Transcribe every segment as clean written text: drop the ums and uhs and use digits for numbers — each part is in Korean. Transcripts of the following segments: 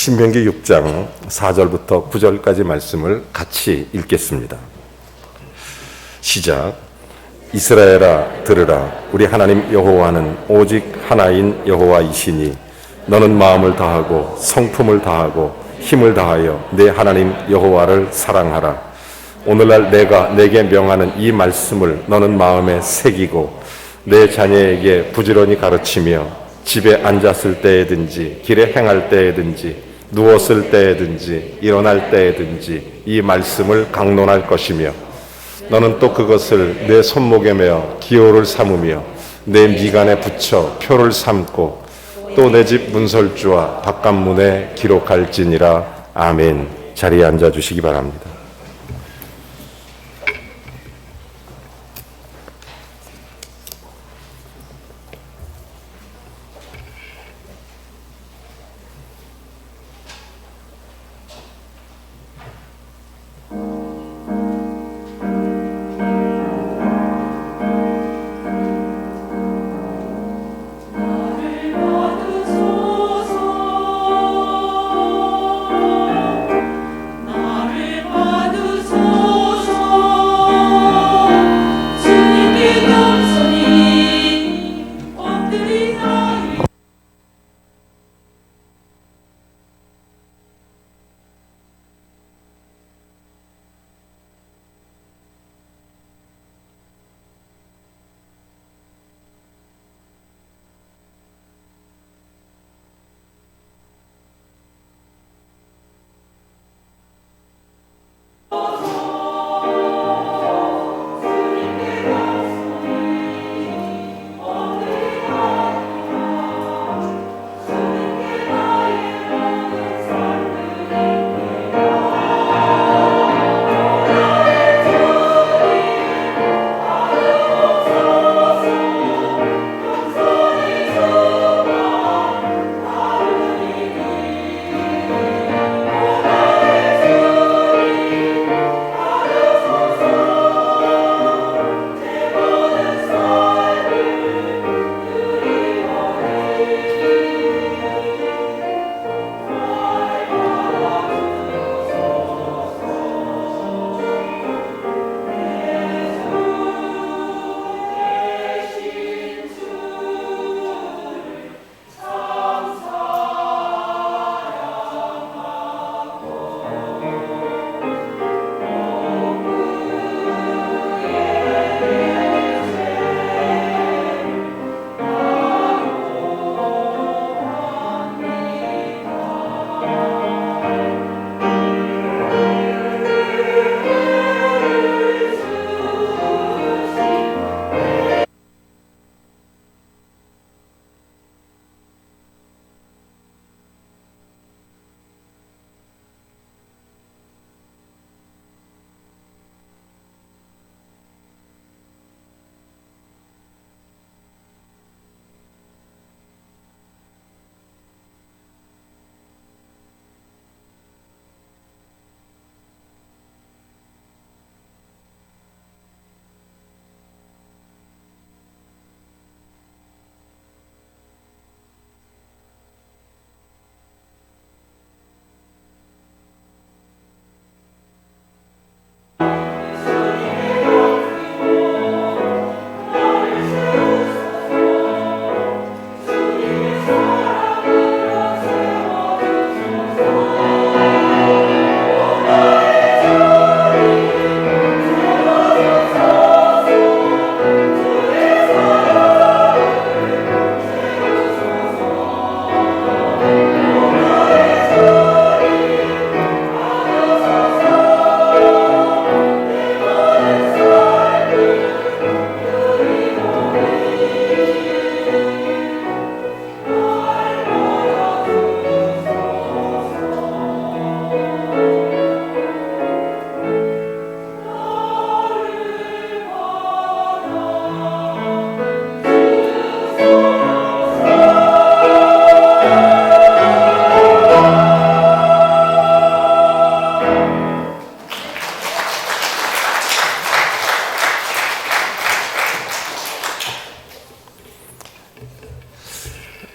신명기 6장 4절부터 9절까지 말씀을 같이 읽겠습니다. 시작. 이스라엘아 들으라. 우리 하나님 여호와는 오직 하나인 여호와이시니 너는 마음을 다하고 성품을 다하고 힘을 다하여 내 하나님 여호와를 사랑하라. 오늘날 내가 내게 명하는 이 말씀을 너는 마음에 새기고 내 자녀에게 부지런히 가르치며 집에 앉았을 때에든지 길에 행할 때에든지 누웠을 때에든지 일어날 때에든지 이 말씀을 강론할 것이며 너는 또 그것을 내 손목에 매어 기호를 삼으며 내 미간에 붙여 표를 삼고 또 내 집 문설주와 바깥문에 기록할지니라. 아멘. 자리에 앉아 주시기 바랍니다. 나를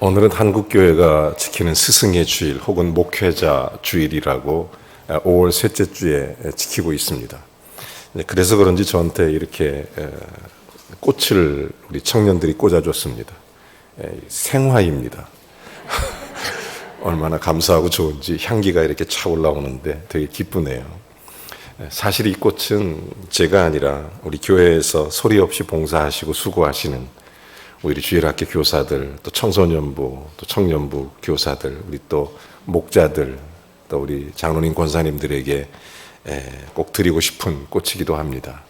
오늘은 한국교회가 지키는 스승의 주일 혹은 목회자 주일이라고 5월 셋째 주에 지키고 있습니다. 그래서 그런지 저한테 이렇게 꽃을 우리 청년들이 꽂아줬습니다. 생화입니다. 얼마나 감사하고 좋은지 향기가 이렇게 차 올라오는데 되게 기쁘네요. 사실 이 꽃은 제가 아니라 우리 교회에서 소리 없이 봉사하시고 수고하시는 우리 주일학교 교사들, 또 청소년부, 또 청년부 교사들, 우리 또 목자들, 또 우리 장로님 권사님들에게 꼭 드리고 싶은 꽃이기도 합니다.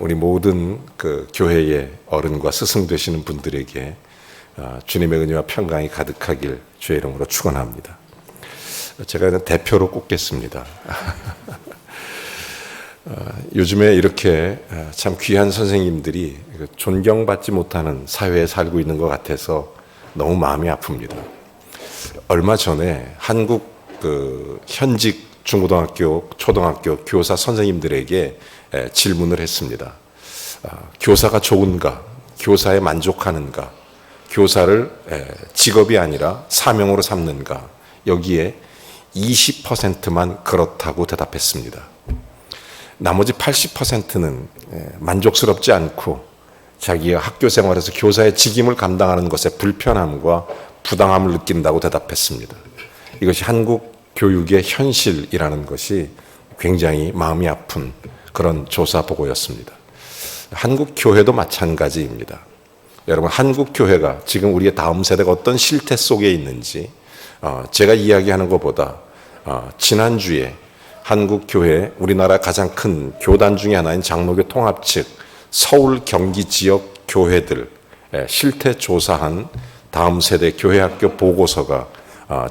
우리 모든 그 교회의 어른과 스승 되시는 분들에게 주님의 은혜와 평강이 가득하길 주의 이름으로 축원합니다. 제가 대표로 꼽겠습니다. 요즘에 이렇게 참 귀한 선생님들이 존경받지 못하는 사회에 살고 있는 것 같아서 너무 마음이 아픕니다. 얼마 전에 한국 현직 중고등학교, 초등학교 교사 선생님들에게 질문을 했습니다. 교사가 좋은가? 교사에 만족하는가? 교사를 직업이 아니라 사명으로 삼는가? 여기에 20%만 그렇다고 대답했습니다. 나머지 80%는 만족스럽지 않고 자기가 학교 생활에서 교사의 직임을 감당하는 것에 불편함과 부당함을 느낀다고 대답했습니다. 이것이 한국 교육의 현실이라는 것이 굉장히 마음이 아픈 그런 조사 보고였습니다. 한국 교회도 마찬가지입니다. 여러분, 한국 교회가 지금 우리의 다음 세대가 어떤 실태 속에 있는지 제가 이야기하는 것보다 지난주에 한국교회, 우리나라 가장 큰 교단 중에 하나인 장로교 통합 측 서울 경기 지역 교회들 실태 조사한 다음 세대 교회학교 보고서가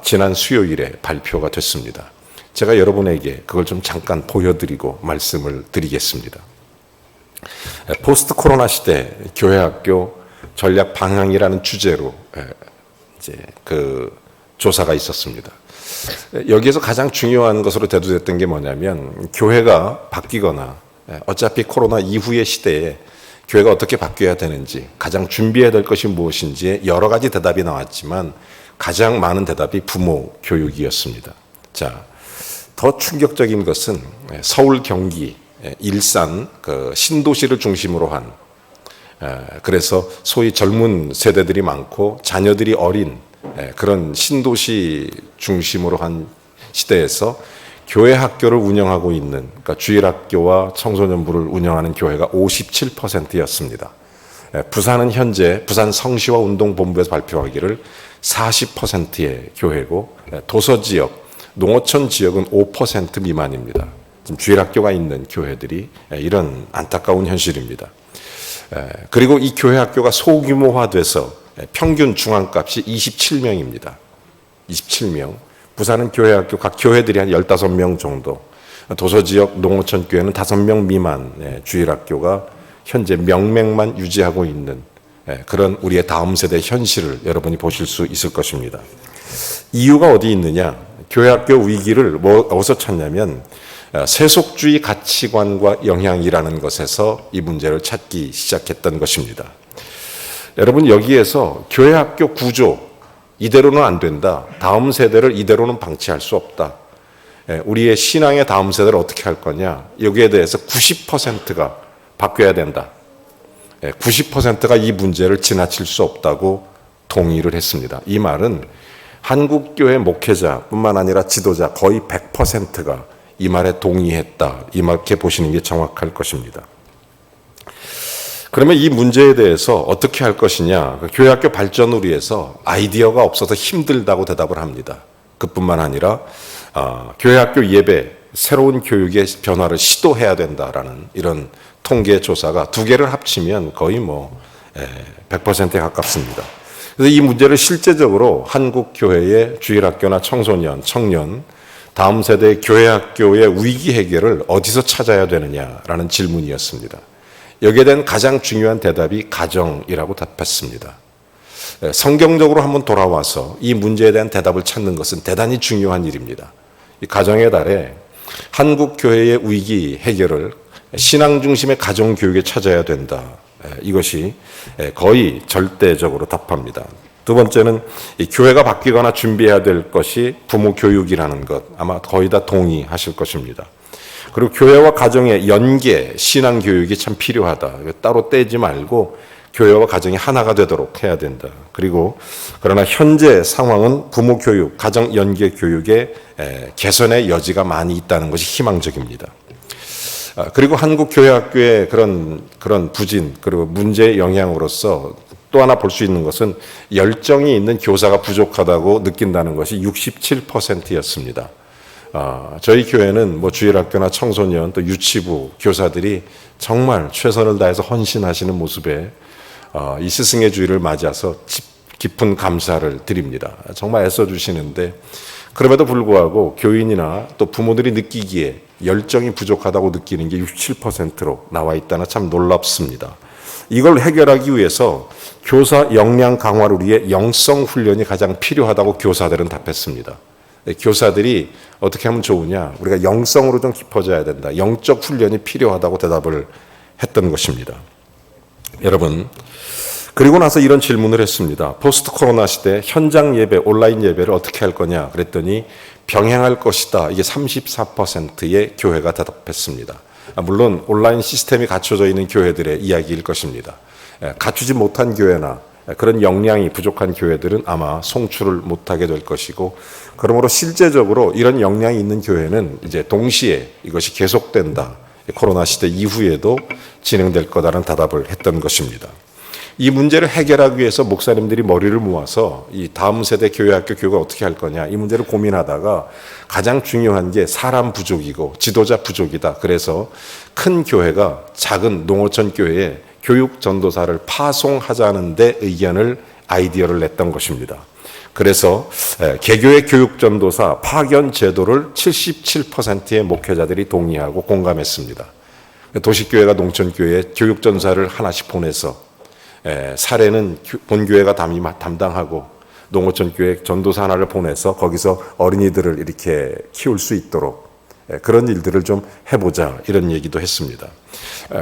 지난 수요일에 발표가 됐습니다. 제가 여러분에게 그걸 좀 잠깐 보여드리고 말씀을 드리겠습니다. 포스트 코로나 시대 교회학교 전략 방향이라는 주제로 이제 그 조사가 있었습니다. 여기에서 가장 중요한 것으로 대두됐던 게 뭐냐면 교회가 바뀌거나 어차피 코로나 이후의 시대에 교회가 어떻게 바뀌어야 되는지 가장 준비해야 될 것이 무엇인지 여러 가지 대답이 나왔지만 가장 많은 대답이 부모 교육이었습니다. 자, 더 충격적인 것은 서울, 경기, 일산 그 신도시를 중심으로 한 그래서 소위 젊은 세대들이 많고 자녀들이 어린 그런 신도시 중심으로 한 시대에서 교회 학교를 운영하고 있는 그러니까 주일학교와 청소년부를 운영하는 교회가 57%였습니다. 부산은 현재 부산 성시와 운동본부에서 발표하기를 40%의 교회고 도서지역, 농어촌 지역은 5% 미만입니다. 지금 주일학교가 있는 교회들이 이런 안타까운 현실입니다. 그리고 이 교회 학교가 소규모화돼서 평균 중앙값이 27명입니다. 27명. 부산은 교회 학교, 각 교회들이 한 15명 정도. 도서지역 농어촌 교회는 5명 미만 주일학교가 현재 명맥만 유지하고 있는 그런 우리의 다음 세대 현실을 여러분이 보실 수 있을 것입니다. 이유가 어디 있느냐? 교회 학교 위기를 어디서 찾냐면 세속주의 가치관과 영향이라는 것에서 이 문제를 찾기 시작했던 것입니다. 여러분, 여기에서 교회 학교 구조 이대로는 안 된다. 다음 세대를 이대로는 방치할 수 없다. 우리의 신앙의 다음 세대를 어떻게 할 거냐? 여기에 대해서 90%가 바뀌어야 된다. 90%가 이 문제를 지나칠 수 없다고 동의를 했습니다. 이 말은 한국교회 목회자뿐만 아니라 지도자 거의 100%가 이 말에 동의했다. 이렇게 보시는 게 정확할 것입니다. 그러면 이 문제에 대해서 어떻게 할 것이냐? 교회학교 발전을 위해서 아이디어가 없어서 힘들다고 대답을 합니다. 그뿐만 아니라 교회학교 예배, 새로운 교육의 변화를 시도해야 된다라는 이런 통계 조사가 두 개를 합치면 거의 100%에 가깝습니다. 그래서 이 문제를 실제적으로 한국 교회의 주일학교나 청소년, 청년, 다음 세대 교회학교의 위기 해결을 어디서 찾아야 되느냐라는 질문이었습니다. 여기에 대한 가장 중요한 대답이 가정이라고 답했습니다. 성경적으로 한번 돌아와서 이 문제에 대한 대답을 찾는 것은 대단히 중요한 일입니다. 이 가정의 달에 한국 교회의 위기 해결을 신앙 중심의 가정 교육에 찾아야 된다. 이것이 거의 절대적으로 답합니다. 두 번째는 이 교회가 바뀌거나 준비해야 될 것이 부모 교육이라는 것, 아마 거의 다 동의하실 것입니다. 그리고 교회와 가정의 연계, 신앙 교육이 참 필요하다. 따로 떼지 말고 교회와 가정이 하나가 되도록 해야 된다. 그리고 그러나 현재 상황은 부모 교육, 가정 연계 교육의 개선의 여지가 많이 있다는 것이 희망적입니다. 그리고 한국 교회학교의 그런 부진, 그리고 문제의 영향으로서 또 하나 볼 수 있는 것은 열정이 있는 교사가 부족하다고 느낀다는 것이 67%였습니다. 저희 교회는 뭐 주일학교나 청소년 또 유치부 교사들이 정말 최선을 다해서 헌신하시는 모습에 이 스승의 주일을 맞아서 깊은 감사를 드립니다. 정말 애써주시는데 그럼에도 불구하고 교인이나 또 부모들이 느끼기에 열정이 부족하다고 느끼는 게 67%로 나와 있다는 참 놀랍습니다. 이걸 해결하기 위해서 교사 역량 강화를 위해 영성 훈련이 가장 필요하다고 교사들은 답했습니다. 교사들이 어떻게 하면 좋으냐? 우리가 영성으로 좀 깊어져야 된다. 영적 훈련이 필요하다고 대답을 했던 것입니다. 여러분, 그리고 나서 이런 질문을 했습니다. 포스트 코로나 시대 현장 예배, 온라인 예배를 어떻게 할 거냐? 그랬더니 병행할 것이다. 이게 34%의 교회가 대답했습니다. 물론 온라인 시스템이 갖춰져 있는 교회들의 이야기일 것입니다. 갖추지 못한 교회나 그런 역량이 부족한 교회들은 아마 송출을 못하게 될 것이고, 그러므로 실제적으로 이런 역량이 있는 교회는 이제 동시에 이것이 계속된다. 코로나 시대 이후에도 진행될 거다라는 대답을 했던 것입니다. 이 문제를 해결하기 위해서 목사님들이 머리를 모아서 이 다음 세대 교회학교 교육을 어떻게 할 거냐, 이 문제를 고민하다가 가장 중요한 게 사람 부족이고 지도자 부족이다. 그래서 큰 교회가 작은 농어촌 교회에 교육 전도사를 파송하자는 데 아이디어를 냈던 것입니다. 그래서 개교의 교육 전도사 파견 제도를 77%의 목회자들이 동의하고 공감했습니다. 도시교회가 농촌교회에 교육 전사를 하나씩 보내서 사례는 본교회가 담당하고 농어촌 교회 전도사 하나를 보내서 거기서 어린이들을 이렇게 키울 수 있도록 그런 일들을 좀 해보자, 이런 얘기도 했습니다.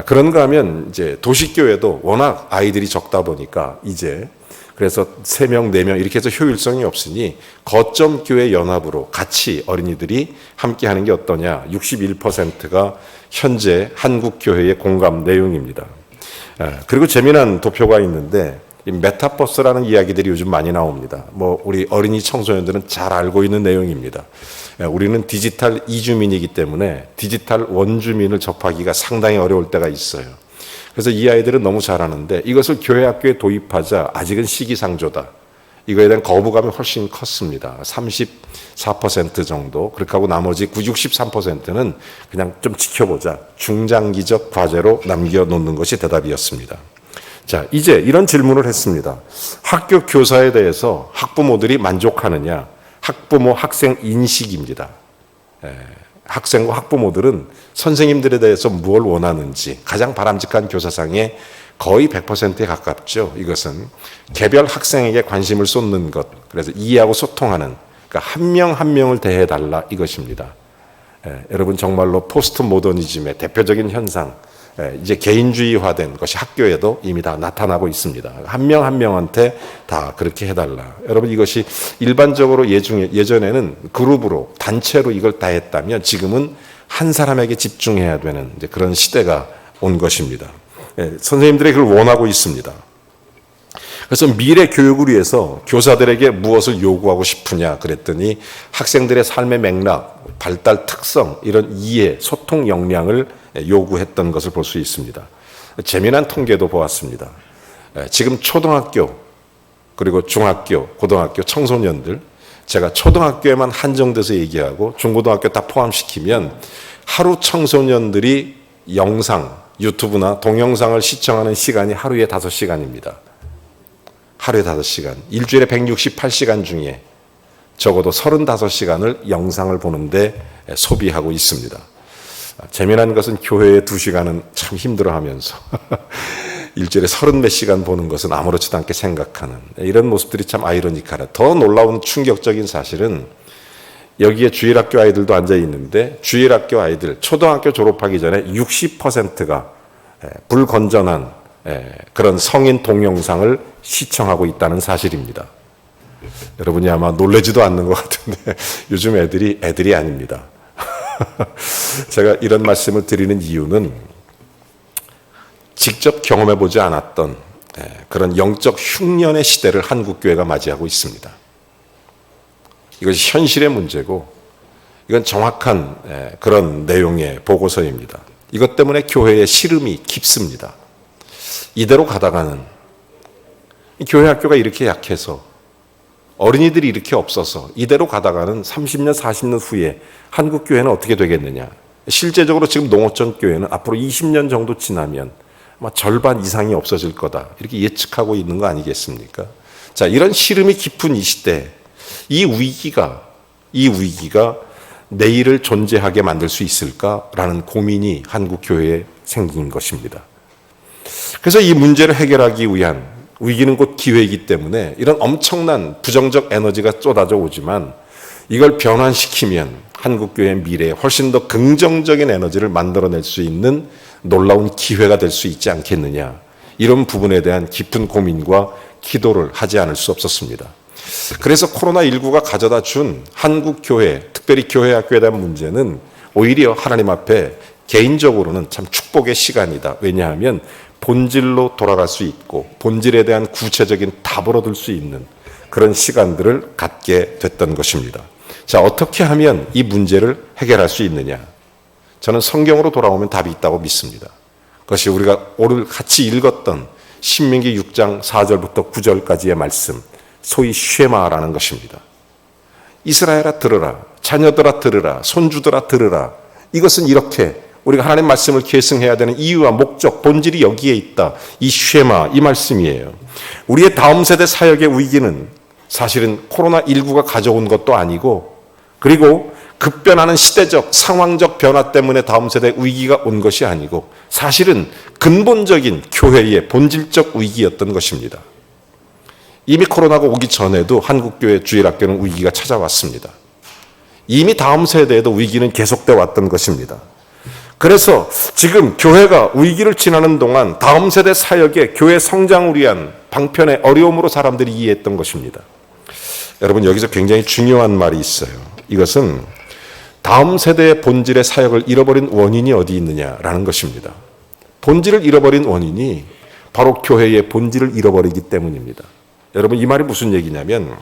그런가 하면 이제 도시교회도 워낙 아이들이 적다 보니까 이제 그래서 3명, 4명 이렇게 해서 효율성이 없으니 거점교회 연합으로 같이 어린이들이 함께 하는 게 어떠냐, 61%가 현재 한국교회의 공감 내용입니다. 그리고 재미난 도표가 있는데 이 메타버스라는 이야기들이 요즘 많이 나옵니다. 뭐 우리 어린이 청소년들은 잘 알고 있는 내용입니다. 우리는 디지털 이주민이기 때문에 디지털 원주민을 접하기가 상당히 어려울 때가 있어요. 그래서 이 아이들은 너무 잘하는데 이것을 교회 학교에 도입하자 아직은 시기상조다. 이거에 대한 거부감이 훨씬 컸습니다. 34% 정도. 그렇게 하고 나머지 63%는 그냥 좀 지켜보자. 중장기적 과제로 남겨놓는 것이 대답이었습니다. 자, 이제 이런 질문을 했습니다. 학교 교사에 대해서 학부모들이 만족하느냐? 학부모 학생 인식입니다. 학생과 학부모들은 선생님들에 대해서 무엇을 원하는지 가장 바람직한 교사상에 거의 100%에 가깝죠. 이것은 개별 학생에게 관심을 쏟는 것, 그래서 이해하고 소통하는, 그러니까 한 명 한 명을 대해달라, 이것입니다. 여러분, 정말로 포스트 모더니즘의 대표적인 현상, 이제 개인주의화된 것이 학교에도 이미 다 나타나고 있습니다. 한 명 한 명한테 다 그렇게 해달라. 여러분, 이것이 일반적으로 예전에는 그룹으로, 단체로 이걸 다 했다면 지금은 한 사람에게 집중해야 되는 이제 그런 시대가 온 것입니다. 선생님들이 그걸 원하고 있습니다. 그래서 미래 교육을 위해서 교사들에게 무엇을 요구하고 싶으냐 그랬더니 학생들의 삶의 맥락, 발달 특성, 이런 이해, 소통 역량을 요구했던 것을 볼 수 있습니다. 재미난 통계도 보았습니다. 지금 초등학교, 그리고 중학교, 고등학교 청소년들, 제가 초등학교에만 한정돼서 얘기하고 중고등학교 다 포함시키면 하루 청소년들이 영상, 유튜브나 동영상을 시청하는 시간이 하루에 5시간입니다. 하루에 5시간. 일주일에 168시간 중에 적어도 35시간을 영상을 보는데 소비하고 있습니다. 재미난 것은 교회에 2시간은 참 힘들어하면서 일주일에 30몇 시간 보는 것은 아무렇지도 않게 생각하는 이런 모습들이 참 아이러니하다. 더 놀라운 충격적인 사실은 여기에 주일학교 아이들도 앉아 있는데 주일학교 아이들 초등학교 졸업하기 전에 60%가 불건전한 그런 성인 동영상을 시청하고 있다는 사실입니다. 여러분이 아마 놀라지도 않는 것 같은데 요즘 애들이 아닙니다. 제가 이런 말씀을 드리는 이유는 직접 경험해보지 않았던 그런 영적 흉년의 시대를 한국교회가 맞이하고 있습니다. 이것이 현실의 문제고 이건 정확한 그런 내용의 보고서입니다. 이것 때문에 교회의 시름이 깊습니다. 이대로 가다가는 교회 학교가 이렇게 약해서 어린이들이 이렇게 없어서 이대로 가다가는 30년, 40년 후에 한국교회는 어떻게 되겠느냐. 실제적으로 지금 농어촌 교회는 앞으로 20년 정도 지나면 아마 절반 이상이 없어질 거다. 이렇게 예측하고 있는 거 아니겠습니까? 자, 이런 시름이 깊은 이 시대, 이 위기가 내일을 존재하게 만들 수 있을까라는 고민이 한국교회에 생긴 것입니다. 그래서 이 문제를 해결하기 위한 위기는 곧 기회이기 때문에 이런 엄청난 부정적 에너지가 쏟아져 오지만 이걸 변환시키면 한국교회의 미래에 훨씬 더 긍정적인 에너지를 만들어낼 수 있는 놀라운 기회가 될 수 있지 않겠느냐. 이런 부분에 대한 깊은 고민과 기도를 하지 않을 수 없었습니다. 그래서 코로나19가 가져다 준 한국교회, 특별히 교회학교에 대한 문제는 오히려 하나님 앞에 개인적으로는 참 축복의 시간이다. 왜냐하면 본질로 돌아갈 수 있고 본질에 대한 구체적인 답을 얻을 수 있는 그런 시간들을 갖게 됐던 것입니다. 자, 어떻게 하면 이 문제를 해결할 수 있느냐? 저는 성경으로 돌아오면 답이 있다고 믿습니다. 그것이 우리가 오늘 같이 읽었던 신명기 6장 4절부터 9절까지의 말씀, 소위 쉐마라는 것입니다. 이스라엘아 들으라, 자녀들아 들으라, 손주들아 들으라. 이것은 이렇게 우리가 하나님 말씀을 계승해야 되는 이유와 목적, 본질이 여기에 있다. 이 쉐마, 이 말씀이에요. 우리의 다음 세대 사역의 위기는 사실은 코로나19가 가져온 것도 아니고, 그리고 급변하는 시대적, 상황적 변화 때문에 다음 세대 위기가 온 것이 아니고 사실은 근본적인 교회의 본질적 위기였던 것입니다. 이미 코로나가 오기 전에도 한국교회 주일학교는 위기가 찾아왔습니다. 이미 다음 세대에도 위기는 계속되어 왔던 것입니다. 그래서 지금 교회가 위기를 지나는 동안 다음 세대 사역에 교회 성장을 위한 방편의 어려움으로 사람들이 이해했던 것입니다. 여러분, 여기서 굉장히 중요한 말이 있어요. 이것은 다음 세대의 본질의 사역을 잃어버린 원인이 어디 있느냐라는 것입니다. 본질을 잃어버린 원인이 바로 교회의 본질을 잃어버리기 때문입니다. 여러분, 이 말이 무슨 얘기냐면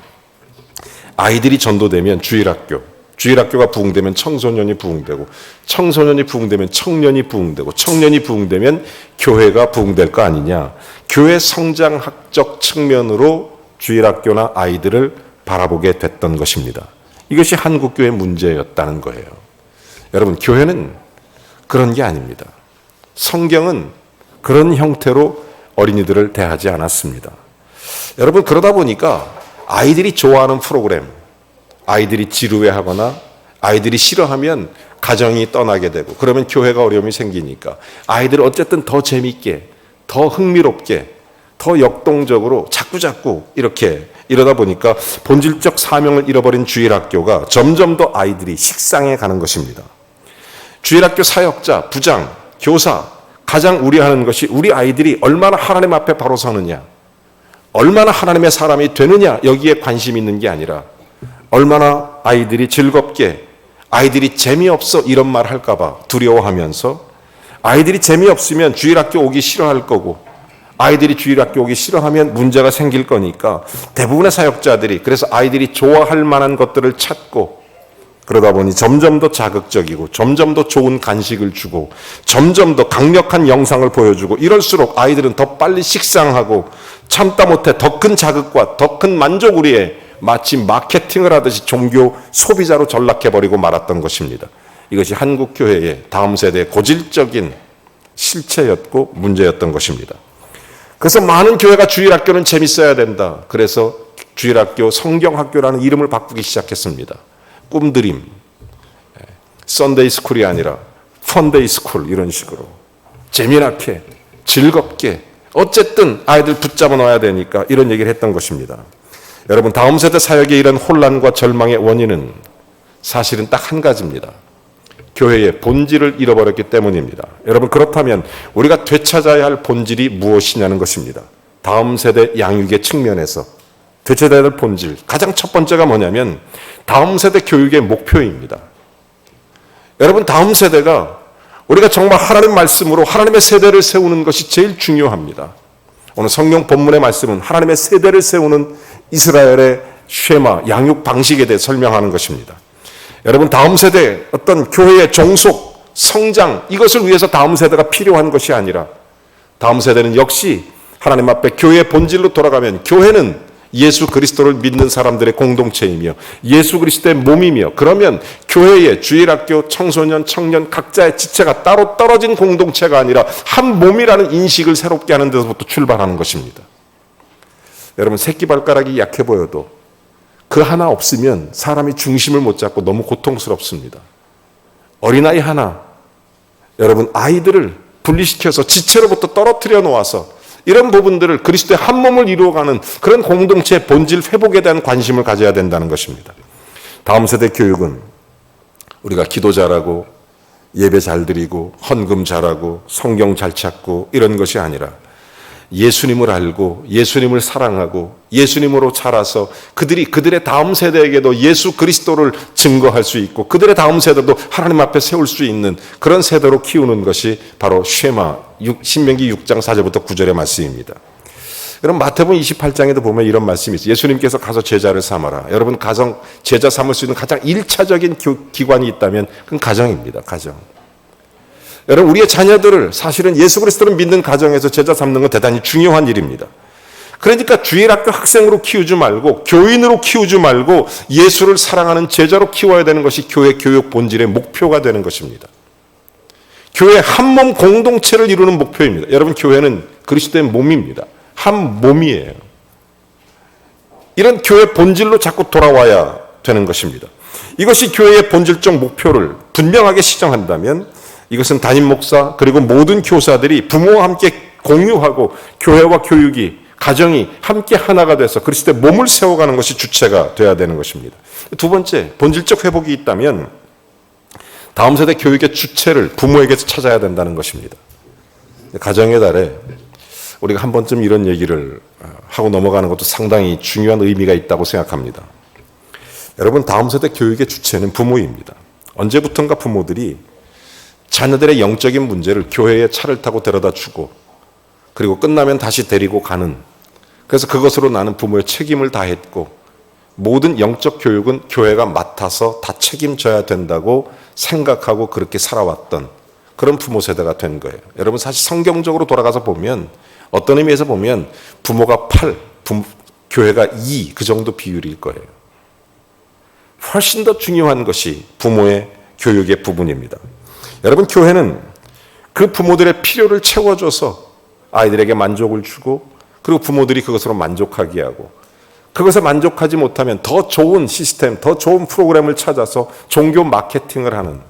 아이들이 전도되면 주일학교가 부흥되면 청소년이 부흥되고 청소년이 부흥되면 청년이 부흥되고 청년이 부흥되면 교회가 부흥될 거 아니냐. 교회 성장학적 측면으로 주일학교나 아이들을 바라보게 됐던 것입니다. 이것이 한국교회의 문제였다는 거예요. 여러분, 교회는 그런 게 아닙니다. 성경은 그런 형태로 어린이들을 대하지 않았습니다. 여러분, 그러다 보니까 아이들이 좋아하는 프로그램, 아이들이 지루해하거나 아이들이 싫어하면 가정이 떠나게 되고 그러면 교회가 어려움이 생기니까 아이들을 어쨌든 더 재밌게, 더 흥미롭게, 더 역동적으로 자꾸자꾸 이렇게 이러다 보니까 본질적 사명을 잃어버린 주일학교가 점점 더 아이들이 식상해 가는 것입니다. 주일학교 사역자, 부장, 교사 가장 우려하는 것이 우리 아이들이 얼마나 하나님 앞에 바로 서느냐, 얼마나 하나님의 사람이 되느냐, 여기에 관심이 있는 게 아니라 얼마나 아이들이 즐겁게, 아이들이 재미없어 이런 말 할까 봐 두려워하면서 아이들이 재미없으면 주일학교 오기 싫어할 거고 아이들이 주일학교 오기 싫어하면 문제가 생길 거니까 대부분의 사역자들이 그래서 아이들이 좋아할 만한 것들을 찾고 그러다 보니 점점 더 자극적이고 점점 더 좋은 간식을 주고 점점 더 강력한 영상을 보여주고 이럴수록 아이들은 더 빨리 식상하고 참다 못해 더 큰 자극과 더 큰 만족을 위해 마치 마케팅을 하듯이 종교 소비자로 전락해버리고 말았던 것입니다. 이것이 한국교회의 다음 세대의 고질적인 실체였고 문제였던 것입니다. 그래서 많은 교회가 주일학교는 재밌어야 된다. 그래서 주일학교 성경학교라는 이름을 바꾸기 시작했습니다. 꿈드림, 썬데이 스쿨이 아니라 펀데이 스쿨 이런 식으로 재미나게 즐겁게 어쨌든 아이들 붙잡아 놔야 되니까 이런 얘기를 했던 것입니다. 여러분, 다음 세대 사역의 이런 혼란과 절망의 원인은 사실은 딱 한 가지입니다. 교회의 본질을 잃어버렸기 때문입니다. 여러분, 그렇다면 우리가 되찾아야 할 본질이 무엇이냐는 것입니다. 다음 세대 양육의 측면에서 되찾아야 할 본질, 가장 첫 번째가 뭐냐면 다음 세대 교육의 목표입니다. 여러분, 다음 세대가 우리가 정말 하나님 말씀으로 하나님의 세대를 세우는 것이 제일 중요합니다. 오늘 성경 본문의 말씀은 하나님의 세대를 세우는 이스라엘의 쉐마, 양육 방식에 대해 설명하는 것입니다. 여러분, 다음 세대 어떤 교회의 종속, 성장, 이것을 위해서 다음 세대가 필요한 것이 아니라 다음 세대는 역시 하나님 앞에 교회의 본질로 돌아가면 교회는 예수 그리스도를 믿는 사람들의 공동체이며 예수 그리스도의 몸이며, 그러면 교회의 주일학교, 청소년, 청년 각자의 지체가 따로 떨어진 공동체가 아니라 한 몸이라는 인식을 새롭게 하는 데서부터 출발하는 것입니다. 여러분, 새끼발가락이 약해 보여도 그 하나 없으면 사람이 중심을 못 잡고 너무 고통스럽습니다. 어린아이 하나, 여러분, 아이들을 분리시켜서 지체로부터 떨어뜨려 놓아서 이런 부분들을 그리스도의 한 몸을 이루어가는 그런 공동체의 본질 회복에 대한 관심을 가져야 된다는 것입니다. 다음 세대 교육은 우리가 기도 잘하고 예배 잘 드리고 헌금 잘하고 성경 잘 찾고 이런 것이 아니라 예수님을 알고 예수님을 사랑하고 예수님으로 자라서 그들의 다음 세대에게도 예수 그리스도를 증거할 수 있고 그들의 다음 세대도 하나님 앞에 세울 수 있는 그런 세대로 키우는 것이 바로 쉐마, 신명기 6장 4절부터 9절의 말씀입니다. 여러분, 마태복음 28장에도 보면 이런 말씀이 있어요. 예수님께서 가서 제자를 삼아라. 여러분, 가정, 제자 삼을 수 있는 가장 1차적인 기관이 있다면 그건 가정입니다. 가정. 여러분, 우리의 자녀들을 사실은 예수 그리스도를 믿는 가정에서 제자 삼는 건 대단히 중요한 일입니다. 그러니까 주일학교 학생으로 키우지 말고 교인으로 키우지 말고 예수를 사랑하는 제자로 키워야 되는 것이 교회 교육 본질의 목표가 되는 것입니다. 교회 한 몸 공동체를 이루는 목표입니다. 여러분, 교회는 그리스도의 몸입니다. 한 몸이에요. 이런 교회 본질로 자꾸 돌아와야 되는 것입니다. 이것이 교회의 본질적 목표를 분명하게 시정한다면 이것은 담임 목사 그리고 모든 교사들이 부모와 함께 공유하고 교회와 교육이, 가정이 함께 하나가 돼서 그리스도의 몸을 세워가는 것이 주체가 되어야 되는 것입니다. 두 번째, 본질적 회복이 있다면 다음 세대 교육의 주체를 부모에게서 찾아야 된다는 것입니다. 가정의 달에 우리가 한 번쯤 이런 얘기를 하고 넘어가는 것도 상당히 중요한 의미가 있다고 생각합니다. 여러분, 다음 세대 교육의 주체는 부모입니다. 언제부턴가 부모들이 자녀들의 영적인 문제를 교회에 차를 타고 데려다 주고 그리고 끝나면 다시 데리고 가는, 그래서 그것으로 나는 부모의 책임을 다했고 모든 영적 교육은 교회가 맡아서 다 책임져야 된다고 생각하고 그렇게 살아왔던 그런 부모 세대가 된 거예요. 여러분, 사실 성경적으로 돌아가서 보면 어떤 의미에서 보면 부모가 8, 교회가 2, 그 정도 비율일 거예요. 훨씬 더 중요한 것이 부모의 교육의 부분입니다. 여러분, 교회는 그 부모들의 필요를 채워줘서 아이들에게 만족을 주고 그리고 부모들이 그것으로 만족하게 하고 그것에 만족하지 못하면 더 좋은 시스템, 더 좋은 프로그램을 찾아서 종교 마케팅을 하는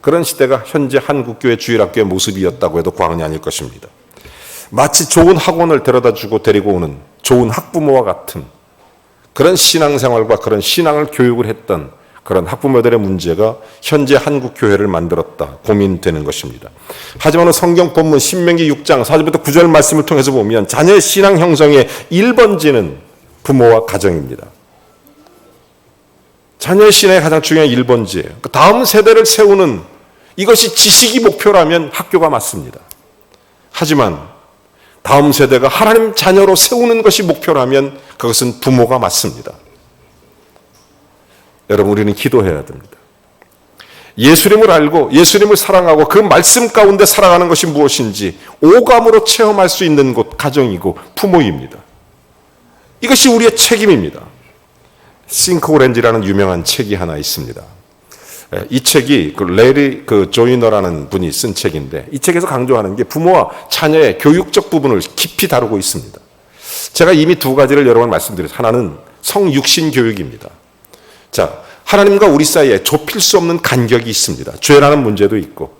그런 시대가 현재 한국교회 주일학교의 모습이었다고 해도 과언이 아닐 것입니다. 마치 좋은 학원을 데려다주고 데리고 오는 좋은 학부모와 같은 그런 신앙생활과 그런 신앙을 교육을 했던 그런 학부모들의 문제가 현재 한국교회를 만들었다 고민되는 것입니다. 하지만 성경 본문 신명기 6장 4절부터 9절 말씀을 통해서 보면 자녀의 신앙 형성의 1번지는 부모와 가정입니다. 자녀의 신앙의 가장 중요한 1번지예요. 그 다음 세대를 세우는 이것이 지식이 목표라면 학교가 맞습니다. 하지만 다음 세대가 하나님 자녀로 세우는 것이 목표라면 그것은 부모가 맞습니다. 여러분, 우리는 기도해야 됩니다. 예수님을 알고 예수님을 사랑하고 그 말씀 가운데 살아가는 것이 무엇인지 오감으로 체험할 수 있는 곳 가정이고 부모입니다. 이것이 우리의 책임입니다. 싱크 오렌지라는 유명한 책이 하나 있습니다. 이 책이 레리 조이너라는 분이 쓴 책인데 이 책에서 강조하는 게 부모와 자녀의 교육적 부분을 깊이 다루고 있습니다. 제가 이미 두 가지를 여러 번 말씀드렸어요. 하나는 성육신 교육입니다. 자, 하나님과 우리 사이에 좁힐 수 없는 간격이 있습니다. 죄라는 문제도 있고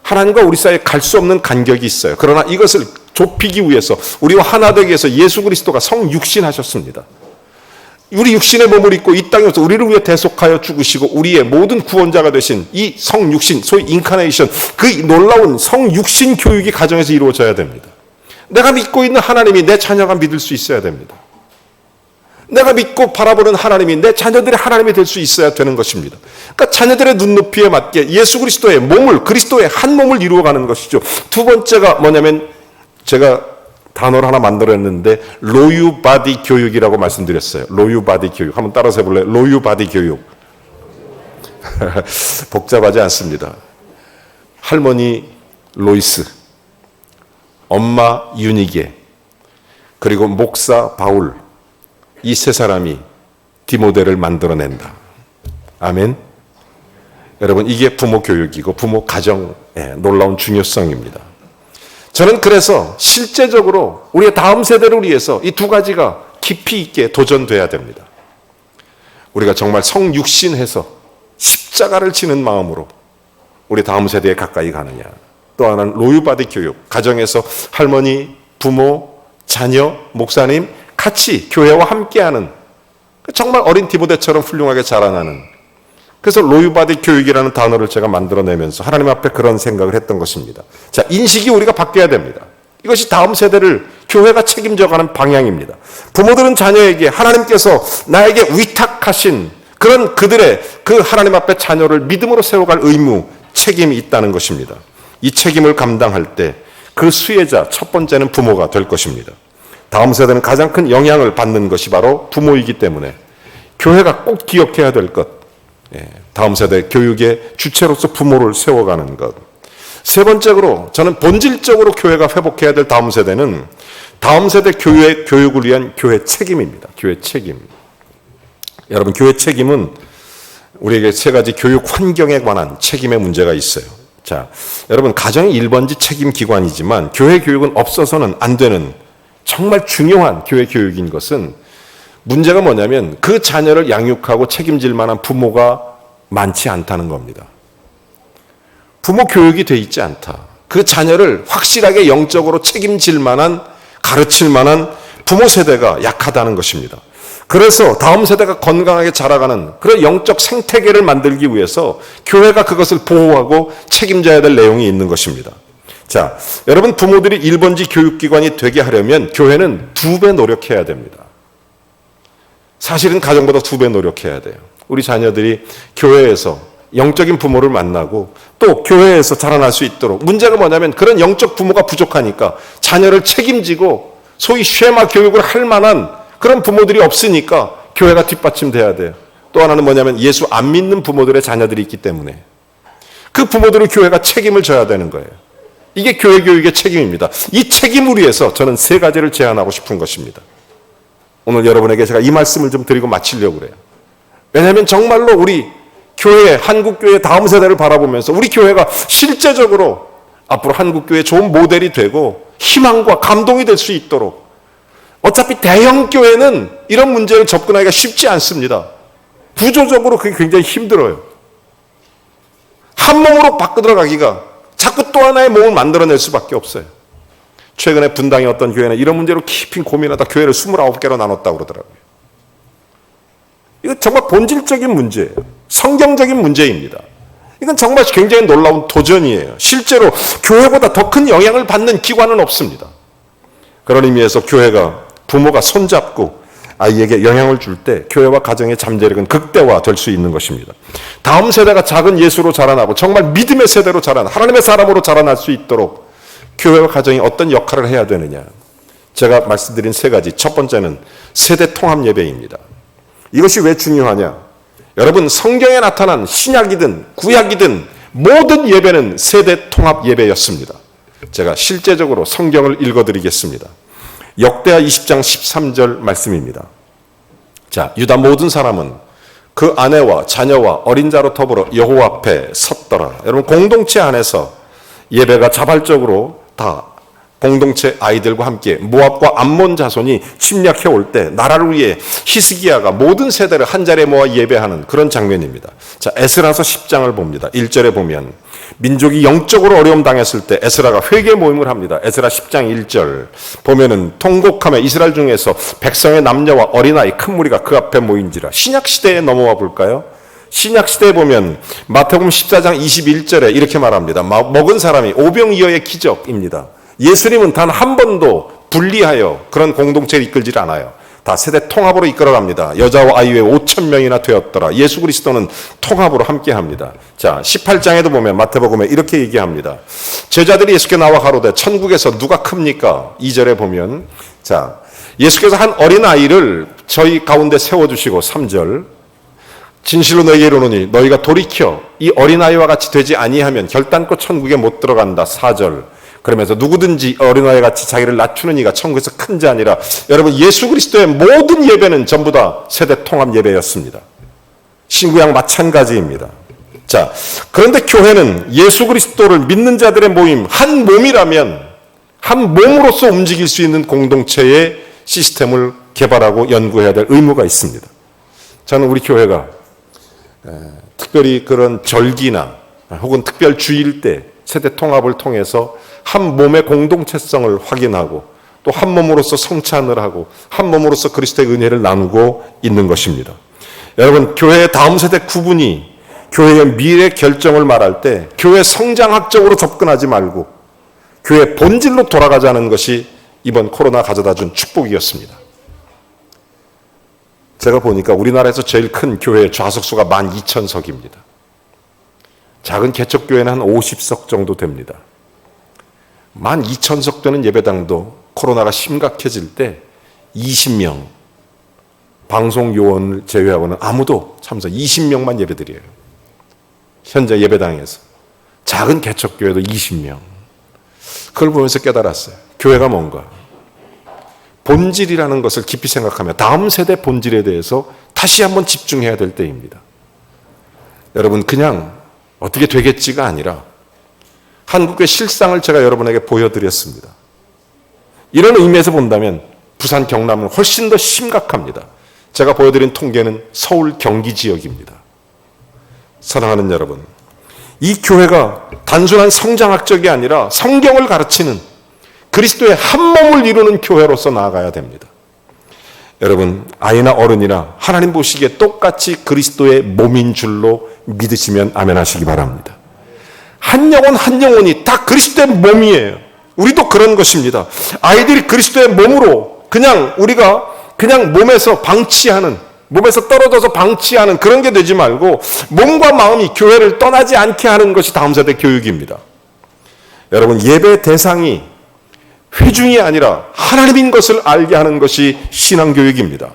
하나님과 우리 사이에 갈 수 없는 간격이 있어요. 그러나 이것을 좁히기 위해서 우리와 하나 되기 위해서 예수 그리스도가 성육신하셨습니다. 우리 육신의 몸을 입고 이 땅에서 우리를 위해 대속하여 죽으시고 우리의 모든 구원자가 되신 이 성육신, 소위 인카네이션, 그 놀라운 성육신 교육이 가정에서 이루어져야 됩니다. 내가 믿고 있는 하나님이 내 자녀가 믿을 수 있어야 됩니다. 내가 믿고 바라보는 하나님이 내 자녀들의 하나님이 될 수 있어야 되는 것입니다. 그러니까 자녀들의 눈높이에 맞게 예수 그리스도의 몸을, 그리스도의 한 몸을 이루어가는 것이죠. 두 번째가 뭐냐면, 제가 단어를 하나 만들었는데 로유바디 교육이라고 말씀드렸어요. 로유바디 교육. 한번 따라서 해볼래요? 로유바디 교육. 복잡하지 않습니다. 할머니 로이스, 엄마 유니게, 그리고 목사 바울, 이 세 사람이 디모데를 만들어낸다. 아멘. 여러분, 이게 부모 교육이고 부모 가정의 놀라운 중요성입니다. 저는 그래서 실제적으로 우리의 다음 세대를 위해서 이 두 가지가 깊이 있게 도전돼야 됩니다. 우리가 정말 성육신해서 십자가를 지는 마음으로 우리 다음 세대에 가까이 가느냐. 또 하나는 로유바디 교육. 가정에서 할머니, 부모, 자녀, 목사님 같이 교회와 함께하는, 정말 어린 디모데처럼 훌륭하게 자라나는, 그래서 로유바디 교육이라는 단어를 제가 만들어내면서 하나님 앞에 그런 생각을 했던 것입니다. 자, 인식이 우리가 바뀌어야 됩니다. 이것이 다음 세대를 교회가 책임져가는 방향입니다. 부모들은 자녀에게 하나님께서 나에게 위탁하신 그런 그들의 그 하나님 앞에 자녀를 믿음으로 세워갈 의무, 책임이 있다는 것입니다. 이 책임을 감당할 때 그 수혜자 첫 번째는 부모가 될 것입니다. 다음 세대는 가장 큰 영향을 받는 것이 바로 부모이기 때문에 교회가 꼭 기억해야 될 것, 다음 세대 교육의 주체로서 부모를 세워가는 것. 세 번째로 저는 본질적으로 교회가 회복해야 될 다음 세대는 다음 세대 교회 교육을 위한 교회 책임입니다. 교회 책임. 여러분, 교회 책임은 우리에게 세 가지 교육 환경에 관한 책임의 문제가 있어요. 자, 여러분, 가정이 1번지 책임 기관이지만 교회 교육은 없어서는 안 되는 정말 중요한 교회 교육인 것은, 문제가 뭐냐면 그 자녀를 양육하고 책임질 만한 부모가 많지 않다는 겁니다. 부모 교육이 돼 있지 않다. 그 자녀를 확실하게 영적으로 책임질 만한, 가르칠 만한 부모 세대가 약하다는 것입니다. 그래서 다음 세대가 건강하게 자라가는 그런 영적 생태계를 만들기 위해서 교회가 그것을 보호하고 책임져야 될 내용이 있는 것입니다. 자, 여러분, 부모들이 1번지 교육기관이 되게 하려면 교회는 2배 노력해야 됩니다. 사실은 가정보다 2배 노력해야 돼요. 우리 자녀들이 교회에서 영적인 부모를 만나고 또 교회에서 자라날 수 있도록, 문제가 뭐냐면 그런 영적 부모가 부족하니까 자녀를 책임지고 소위 쉐마 교육을 할 만한 그런 부모들이 없으니까 교회가 뒷받침돼야 돼요. 또 하나는 뭐냐면 예수 안 믿는 부모들의 자녀들이 있기 때문에 그 부모들을 교회가 책임을 져야 되는 거예요. 이게 교회 교육의 책임입니다. 이 책임을 위해서 저는 3가지를 제안하고 싶은 것입니다. 오늘 여러분에게 제가 이 말씀을 좀 드리고 마치려고 그래요. 왜냐하면 정말로 우리 교회, 한국교회 다음 세대를 바라보면서 우리 교회가 실제적으로 앞으로 한국교회 좋은 모델이 되고 희망과 감동이 될 수 있도록, 어차피 대형 교회는 이런 문제를 접근하기가 쉽지 않습니다. 구조적으로 그게 굉장히 힘들어요. 한 몸으로 바꿔들어가기가 자꾸 또 하나의 몸을 만들어낼 수밖에 없어요. 최근에 분당의 어떤 교회는 이런 문제로 깊이 고민하다 교회를 29개로 나눴다고 그러더라고요. 이거 정말 본질적인 문제예요. 성경적인 문제입니다. 이건 정말 굉장히 놀라운 도전이에요. 실제로 교회보다 더 큰 영향을 받는 기관은 없습니다. 그런 의미에서 교회가, 부모가 손잡고 아이에게 영향을 줄 때 교회와 가정의 잠재력은 극대화될 수 있는 것입니다. 다음 세대가 작은 예수로 자라나고 정말 믿음의 세대로 자라나, 하나님의 사람으로 자라날 수 있도록 교회와 가정이 어떤 역할을 해야 되느냐. 제가 말씀드린 3가지. 첫 번째는 세대 통합 예배입니다. 이것이 왜 중요하냐? 여러분, 성경에 나타난 신약이든 구약이든 모든 예배는 세대 통합 예배였습니다. 제가 실제적으로 성경을 읽어드리겠습니다. 역대하 20장 13절 말씀입니다. 자, 유다 모든 사람은 그 아내와 자녀와 어린 자로 더불어 여호와 앞에 섰더라. 여러분, 공동체 안에서 예배가 자발적으로 다 공동체 아이들과 함께 모압과 암몬 자손이 침략해 올 때 나라를 위해 히스기야가 모든 세대를 한 자리에 모아 예배하는 그런 장면입니다. 자, 에스라서 10장을 봅니다. 1절에 보면 민족이 영적으로 어려움 당했을 때 에스라가 회개 모임을 합니다. 에스라 10장 1절 보면은 통곡하며 이스라엘 중에서 백성의 남녀와 어린아이 큰 무리가 그 앞에 모인지라. 신약 시대에 넘어와 볼까요? 신약 시대에 보면 마태복음 14장 21절에 이렇게 말합니다. 먹은 사람이 오병이어의 기적입니다. 예수님은 단 한 번도 분리하여 그런 공동체를 이끌지 않아요. 다 세대 통합으로 이끌어갑니다. 여자와 아이 외에 5,000명이나 되었더라. 예수 그리스도는 통합으로 함께합니다. 자, 18장에도 보면 마태복음에 이렇게 얘기합니다. 제자들이 예수께 나와 가로되 천국에서 누가 큽니까? 2절에 보면 자, 예수께서 한 어린아이를 저희 가운데 세워주시고 3절 진실로 너희에게 이르노니 너희가 돌이켜 이 어린아이와 같이 되지 아니하면 결단코 천국에 못 들어간다. 4절 그러면서 누구든지 어린아이 같이 자기를 낮추는 이가 천국에서 큰 자 아니라. 여러분, 예수 그리스도의 모든 예배는 전부 다 세대 통합 예배였습니다. 신구약 마찬가지입니다. 자, 그런데 교회는 예수 그리스도를 믿는 자들의 모임, 한 몸이라면 한 몸으로서 움직일 수 있는 공동체의 시스템을 개발하고 연구해야 될 의무가 있습니다. 저는 우리 교회가 특별히 그런 절기나 혹은 특별 주일 때 세대 통합을 통해서 한 몸의 공동체성을 확인하고 또 한 몸으로서 성찬을 하고 한 몸으로서 그리스도의 은혜를 나누고 있는 것입니다. 여러분, 교회의 다음 세대 구분이 교회의 미래 결정을 말할 때 교회 성장학적으로 접근하지 말고 교회 본질로 돌아가자는 것이 이번 코로나 가져다 준 축복이었습니다. 제가 보니까 우리나라에서 제일 큰 교회 좌석수가 12,000석입니다. 작은 개척교회는 한 50석 정도 됩니다. 12,000석 되는 예배당도 코로나가 심각해질 때 20명, 방송 요원을 제외하고는 아무도 참석, 20명만 예배드려요. 현재 예배당에서. 작은 개척교회도 20명. 그걸 보면서 깨달았어요. 교회가 뭔가. 본질이라는 것을 깊이 생각하며 다음 세대 본질에 대해서 다시 한번 집중해야 될 때입니다. 여러분, 그냥 어떻게 되겠지가 아니라 한국의 실상을 제가 여러분에게 보여드렸습니다. 이런 의미에서 본다면 부산, 경남은 훨씬 더 심각합니다. 제가 보여드린 통계는 서울, 경기 지역입니다. 사랑하는 여러분, 이 교회가 단순한 성장학적이 아니라 성경을 가르치는 그리스도의 한 몸을 이루는 교회로서 나아가야 됩니다. 여러분, 아이나 어른이나 하나님 보시기에 똑같이 그리스도의 몸인 줄로 믿으시면 아멘 하시기 바랍니다. 한 영혼 한 영혼이 다 그리스도의 몸이에요. 우리도 그런 것입니다. 아이들이 그리스도의 몸으로 우리가 그냥 몸에서 방치하는, 몸에서 떨어져서 방치하는 그런 게 되지 말고 몸과 마음이 교회를 떠나지 않게 하는 것이 다음 세대 교육입니다. 여러분, 예배 대상이 회중이 아니라 하나님인 것을 알게 하는 것이 신앙교육입니다.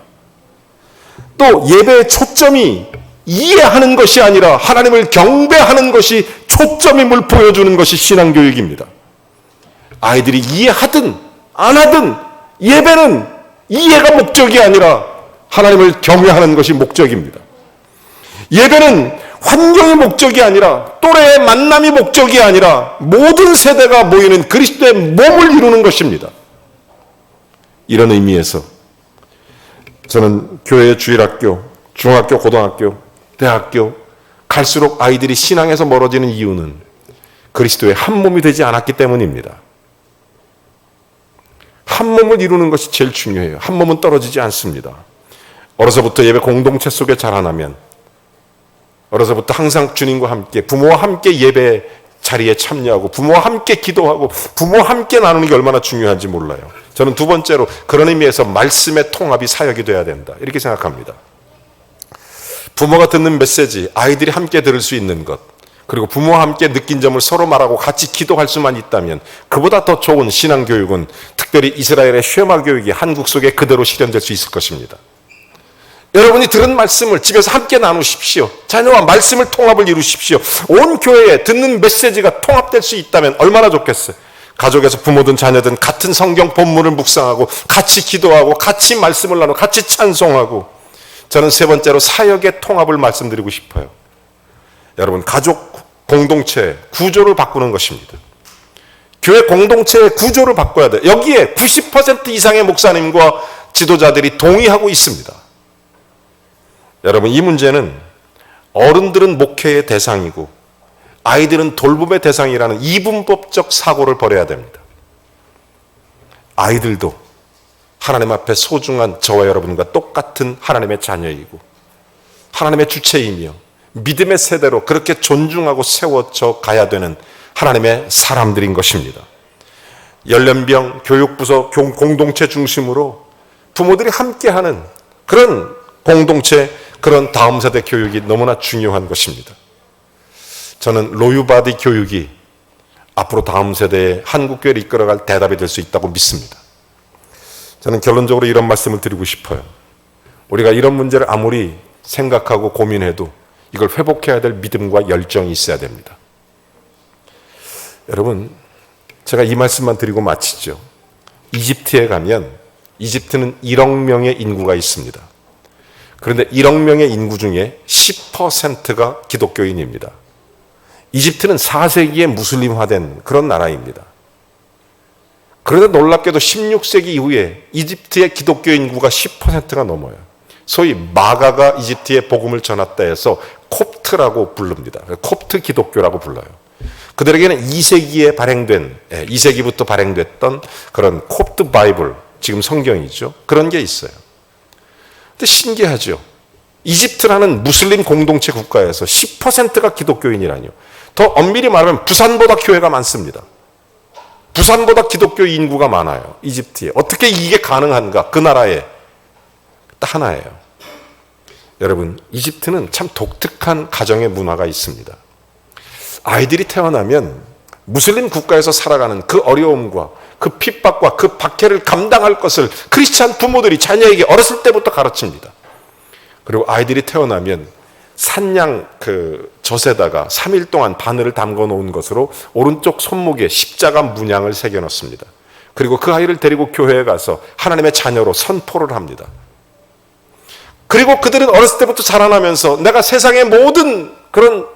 또 예배의 초점이 이해하는 것이 아니라 하나님을 경배하는 것이 초점임을 보여주는 것이 신앙교육입니다. 아이들이 이해하든 안 하든 예배는 이해가 목적이 아니라 하나님을 경외하는 것이 목적입니다. 예배는 환경이 목적이 아니라 또래의 만남이 목적이 아니라 모든 세대가 모이는 그리스도의 몸을 이루는 것입니다. 이런 의미에서 저는 교회의 주일학교, 중학교, 고등학교, 대학교 갈수록 아이들이 신앙에서 멀어지는 이유는 그리스도의 한 몸이 되지 않았기 때문입니다. 한 몸을 이루는 것이 제일 중요해요. 한 몸은 떨어지지 않습니다. 어려서부터 예배 공동체 속에 자라나면 어려서부터 항상 주님과 함께 부모와 함께 예배 자리에 참여하고 부모와 함께 기도하고 부모와 함께 나누는 게 얼마나 중요한지 몰라요. 저는 두 번째로 그런 의미에서 말씀의 통합이 사역이 돼야 된다 이렇게 생각합니다. 부모가 듣는 메시지, 아이들이 함께 들을 수 있는 것, 그리고 부모와 함께 느낀 점을 서로 말하고 같이 기도할 수만 있다면 그보다 더 좋은 신앙교육은 특별히 이스라엘의 쉐마 교육이 한국 속에 그대로 실현될 수 있을 것입니다. 여러분이 들은 말씀을 집에서 함께 나누십시오. 자녀와 말씀을 통합을 이루십시오. 온 교회에 듣는 메시지가 통합될 수 있다면 얼마나 좋겠어요. 가족에서 부모든 자녀든 같은 성경 본문을 묵상하고 같이 기도하고 같이 말씀을 나누고 같이 찬송하고. 저는 세 번째로 사역의 통합을 말씀드리고 싶어요. 여러분, 가족 공동체 구조를 바꾸는 것입니다. 교회 공동체의 구조를 바꿔야 돼요. 여기에 90% 이상의 목사님과 지도자들이 동의하고 있습니다. 여러분, 이 문제는 어른들은 목회의 대상이고 아이들은 돌봄의 대상이라는 이분법적 사고를 버려야 됩니다. 아이들도 하나님 앞에 소중한 저와 여러분과 똑같은 하나님의 자녀이고 하나님의 주체이며 믿음의 세대로 그렇게 존중하고 세워져 가야 되는 하나님의 사람들인 것입니다. 연령병, 교육부서, 공동체 중심으로 부모들이 함께하는 그런 공동체, 그런 다음 세대 교육이 너무나 중요한 것입니다. 저는 로유바디 교육이 앞으로 다음 세대의 한국교회를 이끌어갈 대답이 될 수 있다고 믿습니다. 저는 결론적으로 이런 말씀을 드리고 싶어요. 우리가 이런 문제를 아무리 생각하고 고민해도 이걸 회복해야 될 믿음과 열정이 있어야 됩니다. 여러분, 제가 이 말씀만 드리고 마치죠. 이집트에 가면 이집트는 1억 명의 인구가 있습니다. 그런데 1억 명의 인구 중에 10%가 기독교인입니다. 이집트는 4세기에 무슬림화된 그런 나라입니다. 그런데 놀랍게도 16세기 이후에 이집트의 기독교 인구가 10%가 넘어요. 소위 마가가 이집트에 복음을 전했다 해서 콥트라고 부릅니다. 콥트 기독교라고 불러요. 그들에게는 2세기에 발행된, 2세기부터 발행됐던 그런 콥트 바이블, 지금 성경이죠. 그런 게 있어요. 근데 신기하죠. 이집트라는 무슬림 공동체 국가에서 10%가 기독교인이라뇨. 더 엄밀히 말하면 부산보다 교회가 많습니다. 부산보다 기독교 인구가 많아요. 이집트에. 어떻게 이게 가능한가? 그 나라에. 딱 하나예요. 여러분, 이집트는 참 독특한 가정의 문화가 있습니다. 아이들이 태어나면 무슬림 국가에서 살아가는 그 어려움과 그 핍박과 그 박해를 감당할 것을 크리스찬 부모들이 자녀에게 어렸을 때부터 가르칩니다. 그리고 아이들이 태어나면 산양 젖에다가 3일 동안 바늘을 담궈 놓은 것으로 오른쪽 손목에 십자가 문양을 새겨 놓습니다. 그리고 그 아이를 데리고 교회에 가서 하나님의 자녀로 선포를 합니다. 그리고 그들은 어렸을 때부터 자라나면서 내가 세상의 모든 그런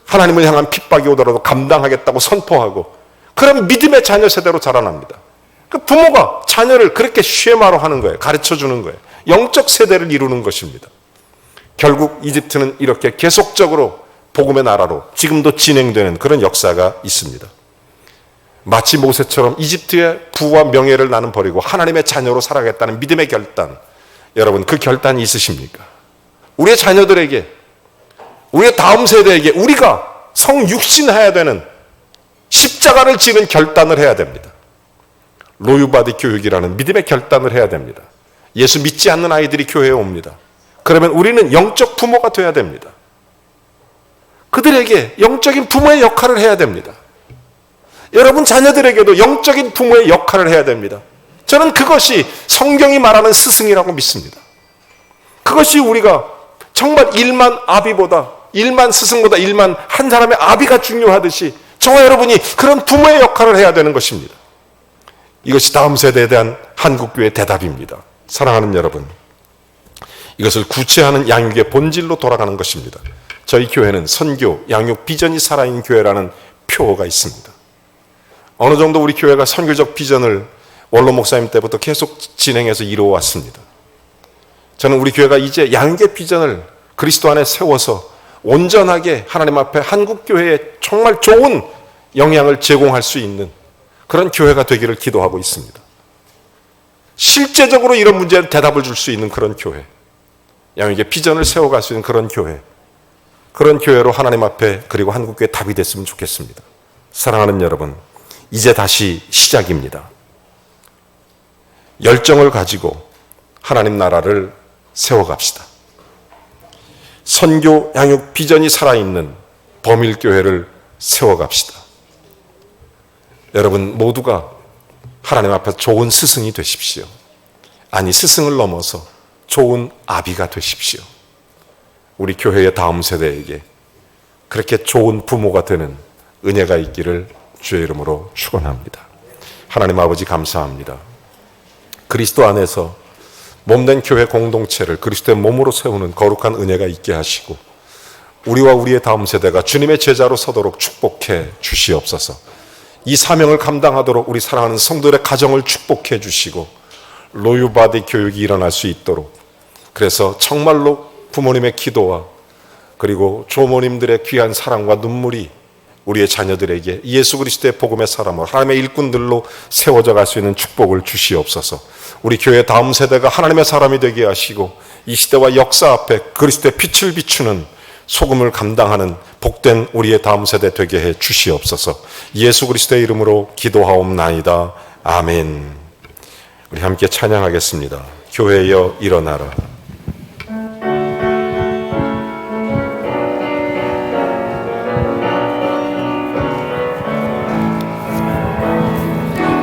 하나님을 향한 핍박이 오더라도 감당하겠다고 선포하고 그런 믿음의 자녀 세대로 자라납니다. 그 부모가 자녀를 그렇게 쉐마로 하는 거예요. 가르쳐 주는 거예요. 영적 세대를 이루는 것입니다. 결국 이집트는 이렇게 계속적으로 복음의 나라로 지금도 진행되는 그런 역사가 있습니다. 마치 모세처럼 이집트의 부와 명예를 나는 버리고 하나님의 자녀로 살아가겠다는 믿음의 결단. 여러분, 그 결단이 있으십니까? 우리의 자녀들에게, 우리의 다음 세대에게 우리가 성육신해야 되는 십자가를 지는 결단을 해야 됩니다. 로유바디 교육이라는 믿음의 결단을 해야 됩니다. 예수 믿지 않는 아이들이 교회에 옵니다. 그러면 우리는 영적 부모가 되어야 됩니다. 그들에게 영적인 부모의 역할을 해야 됩니다. 여러분 자녀들에게도 영적인 부모의 역할을 해야 됩니다. 저는 그것이 성경이 말하는 스승이라고 믿습니다. 그것이 우리가 정말 일만 아비보다, 일만 스승보다 일만 한 사람의 아비가 중요하듯이 저와 여러분이 그런 부모의 역할을 해야 되는 것입니다. 이것이 다음 세대에 대한 한국교회의 대답입니다. 사랑하는 여러분, 이것을 구체하는 양육의 본질로 돌아가는 것입니다. 저희 교회는 선교, 양육, 비전이 살아있는 교회라는 표어가 있습니다. 어느 정도 우리 교회가 선교적 비전을 원로 목사님 때부터 계속 진행해서 이루어왔습니다. 저는 우리 교회가 이제 양육의 비전을 그리스도 안에 세워서 온전하게 하나님 앞에 한국교회에 정말 좋은 영향을 제공할 수 있는 그런 교회가 되기를 기도하고 있습니다. 실제적으로 이런 문제에 대답을 줄 수 있는 그런 교회, 양육의 비전을 세워갈 수 있는 그런 교회, 그런 교회로 하나님 앞에 그리고 한국교회 답이 됐으면 좋겠습니다. 사랑하는 여러분, 이제 다시 시작입니다. 열정을 가지고 하나님 나라를 세워갑시다. 선교, 양육, 비전이 살아있는 범일교회를 세워갑시다. 여러분 모두가 하나님 앞에 좋은 스승이 되십시오. 아니, 스승을 넘어서 좋은 아비가 되십시오. 우리 교회의 다음 세대에게 그렇게 좋은 부모가 되는 은혜가 있기를 주의 이름으로 축원합니다. 하나님 아버지 감사합니다. 그리스도 안에서 몸된 교회 공동체를 그리스도의 몸으로 세우는 거룩한 은혜가 있게 하시고 우리와 우리의 다음 세대가 주님의 제자로 서도록 축복해 주시옵소서. 이 사명을 감당하도록 우리 사랑하는 성도들의 가정을 축복해 주시고 로유바디 교육이 일어날 수 있도록, 그래서 정말로 부모님의 기도와 그리고 조모님들의 귀한 사랑과 눈물이 우리의 자녀들에게 예수 그리스도의 복음의 사람으로 하나님의 일꾼들로 세워져 갈 수 있는 축복을 주시옵소서. 우리 교회 다음 세대가 하나님의 사람이 되게 하시고 이 시대와 역사 앞에 그리스도의 빛을 비추는 소금을 감당하는 복된 우리의 다음 세대 되게 해 주시옵소서. 예수 그리스도의 이름으로 기도하옵나이다. 아멘. 우리 함께 찬양하겠습니다. 교회여 일어나라.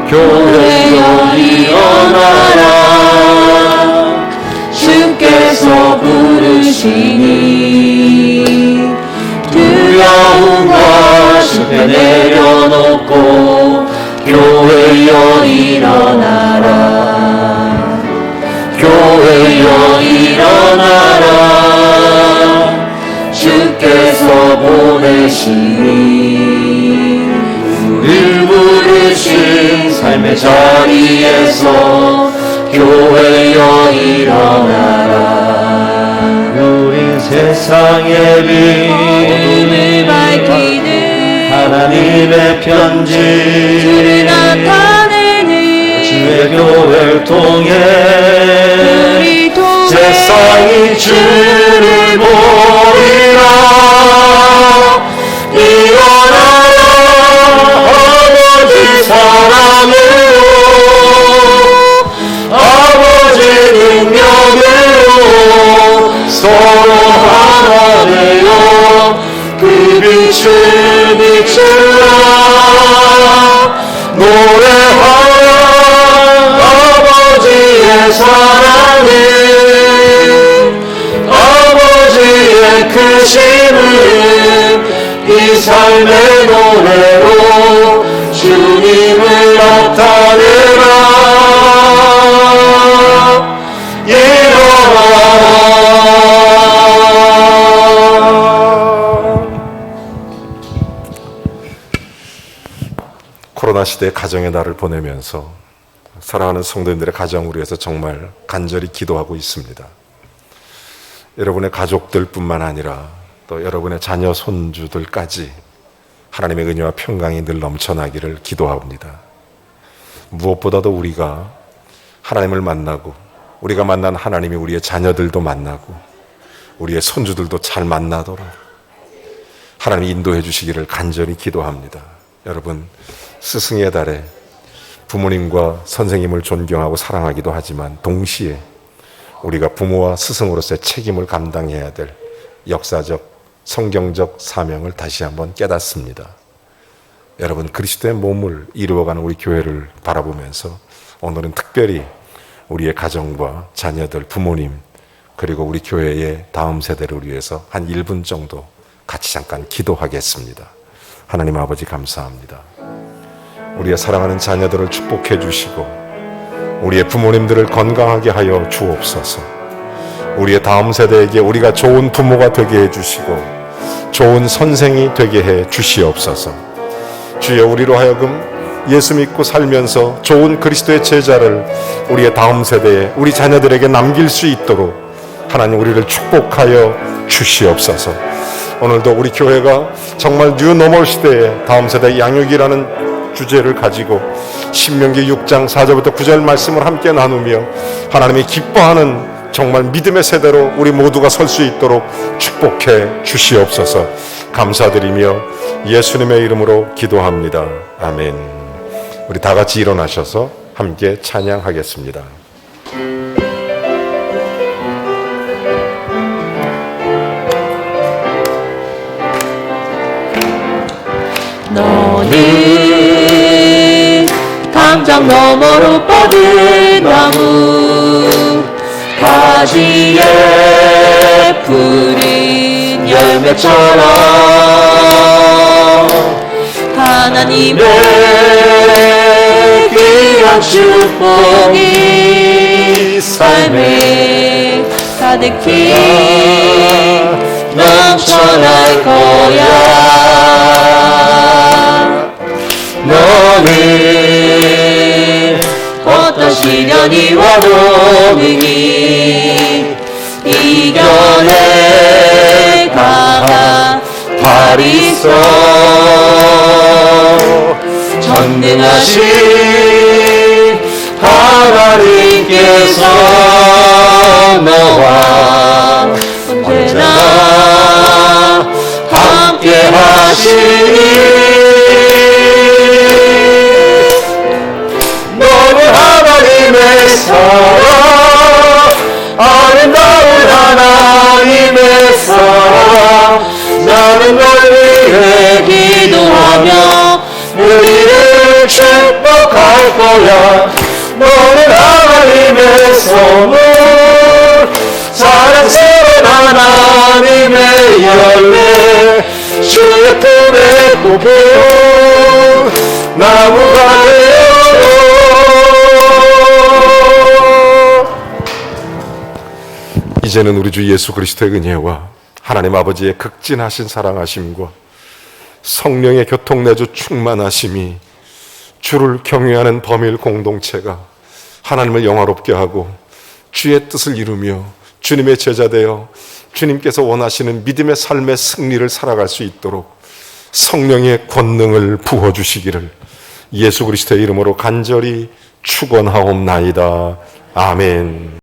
교회여 일어나라. 주께서 부르시니 두려움과 실패 내려놓고 교회여 일어나라. 교회여 일어나라. 주께서 보내시니 우릴 부르신 삶의 자리에서 교회여 일어나라. 우린 세상의 빛 어둠을 밝히는 하나님의 편지 주를 나타내는 주의 교회를 통해 우리 통해 세상이 주를 보리라. 일어나라 아버지 사랑으로 아버지 능력으로 서로 하나 되어 그 빛을 비추라. 노래하라 아버지의 사랑을 아버지의 크심을 이 삶의 노래로 주님을 나타내라. 코로나 시대의 가정의 날을 보내면서 사랑하는 성도님들의 가정을 위해서 정말 간절히 기도하고 있습니다. 여러분의 가족들뿐만 아니라 또 여러분의 자녀 손주들까지 하나님의 은혜와 평강이 늘 넘쳐나기를 기도합니다. 무엇보다도 우리가 하나님을 만나고 우리가 만난 하나님이 우리의 자녀들도 만나고 우리의 손주들도 잘 만나도록 하나님이 인도해 주시기를 간절히 기도합니다. 여러분, 스승의 달에 부모님과 선생님을 존경하고 사랑하기도 하지만 동시에 우리가 부모와 스승으로서의 책임을 감당해야 될 역사적, 성경적 사명을 다시 한번 깨닫습니다. 여러분, 그리스도의 몸을 이루어가는 우리 교회를 바라보면서 오늘은 특별히 우리의 가정과 자녀들, 부모님, 그리고 우리 교회의 다음 세대를 위해서 한 1분 정도 같이 잠깐 기도하겠습니다. 하나님 아버지 감사합니다. 우리의 사랑하는 자녀들을 축복해 주시고 우리의 부모님들을 건강하게 하여 주옵소서. 우리의 다음 세대에게 우리가 좋은 부모가 되게 해 주시고 좋은 선생이 되게 해 주시옵소서. 주여, 우리로 하여금 예수 믿고 살면서 좋은 그리스도의 제자를 우리의 다음 세대에 우리 자녀들에게 남길 수 있도록 하나님 우리를 축복하여 주시옵소서. 오늘도 우리 교회가 정말 뉴노멀 시대에 다음 세대 양육이라는 주제를 가지고 신명기 6장 4절부터 9절 말씀을 함께 나누며 하나님이 기뻐하는 정말 믿음의 세대로 우리 모두가 설 수 있도록 축복해 주시옵소서. 감사드리며 예수님의 이름으로 기도합니다. 아멘. 우리 다 같이 일어나셔서 함께 찬양하겠습니다. 너는 담장 너머로 뻗은 나무 가지에 푸른 열매처럼 하나님의 귀한 축복이 삶에 가득히 넘쳐날 거야. 너는 어떤 시련이 와도 능히 이겨내가 잘 있어. 전능하신 하나님께서 너와 언제나 함께 하시니 너는 하나님의 사랑 아름다운 하나님의 사랑 나는 널 위해 기도하며 우리를 축복할 거야 너는 하나님의 선물 사랑스러운 하나님의 열매 주의 품에 꼽은 나무가 되어 이제는 우리 주 예수 그리스도의 은혜와 하나님 아버지의 극진하신 사랑하심과 성령의 교통내주 충만하심이 주를 경외하는 범일 공동체가 하나님을 영화롭게 하고 주의 뜻을 이루며 주님의 제자 되어 주님께서 원하시는 믿음의 삶의 승리를 살아갈 수 있도록 성령의 권능을 부어주시기를 예수 그리스도의 이름으로 간절히 축원하옵나이다. 아멘.